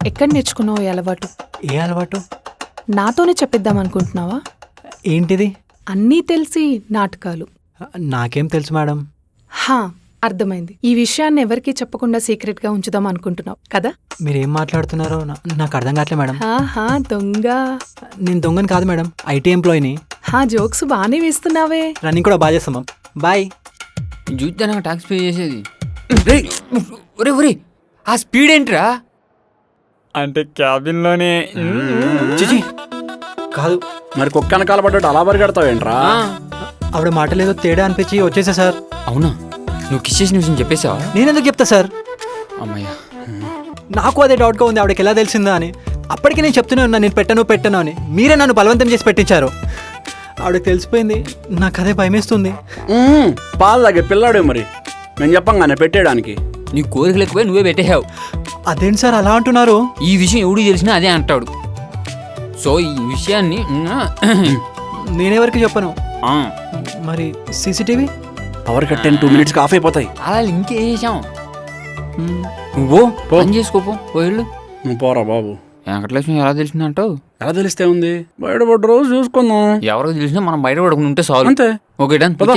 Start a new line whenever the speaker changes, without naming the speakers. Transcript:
ఎక్కడ నేర్చుకున్నావు ఈ అలవాటు?
ఏ అలవాటు?
నాతోనే చెప్పిద్దాం అనుకుంటున్నావా?
ఏంటిది?
అన్నీ తెలిసి నాటకాలు.
నాకేం తెలుసు మేడం.
హా, అర్థమైంది. ఈ విషయాన్ని ఎవరికీ చెప్పకుండా సీక్రెట్గా ఉంచుదాం అనుకుంటున్నావు కదా?
మీరేం మాట్లాడుతున్నారో నాకు అర్థం కావట్లే మేడం.
హా, దొంగ.
నేను దొంగని కాదు మేడం, ఐటీ ఎంప్లాయీని.
హా, జోక్స్ బాగానే వేస్తున్నావే.
రన్నింగ్ కూడా బాగా చేస్తాం. బాయ్.
చూద్దాం ట్యాక్స్ పే చేసేది. ఒరే ఒరే, ఆ స్పీడ్ ఏంట్రా? అంటే క్యాబిన్లోనే
చిచి కాదు.
మరి కుక్క వెనకాల పడ్డట్టు అలా పరిగెడతావేంట్రా?
ఆవిడ మాటలేదో తేడా అనిపించి వచ్చేసా సార్.
అవునా? నువ్వు కిస్ చేసిన విషయం చెప్పేసావా?
నేనెందుకు చెప్తా సార్?
అమ్మయ్యా,
నాకు అదే డౌట్గా ఉంది, ఆవిడకి ఎలా తెలిసిందా అని. అప్పటికి నేను చెప్తూనే ఉన్నా నేను పెట్టను అని. మీరే నన్ను బలవంతం చేసి పెట్టించారు. ఆవిడకి తెలిసిపోయింది, నాకు అదే భయమేస్తుంది.
పాలు తాగే పిల్లాడే మరి, నేను చెప్పంగానే పెట్టేయడానికి.
నీ కోరికలు ఎక్కువే నువ్వే పెట్టేసావు.
అదేంటి సార్ అలా అంటున్నారు?
ఈ విషయం ఎవడికి తెలిసినా అదే అంటాడు. సో ఈ విషయాన్ని
నేనెవరికి చెప్పను. మరి CCTV
power cut 2 minutes of అయిపోతాయి.
అలా లింక్ వేసేసాం. నువ్వు పని చేసుకోపో, పోయిళ్ళు.
నువ్వు పోరా బాబు.
వెంకటలక్ష్మి ఎలా తెలిసిందంటావు?
ఎలా తెలిస్తే ఉంది, బయటపడ్డ రోజు చూసుకుందాం.
ఎవరికి తెలిసినా మనం బయట పడుకుని ఉంటే చాలు.
అంతే.
Okay done.
పద.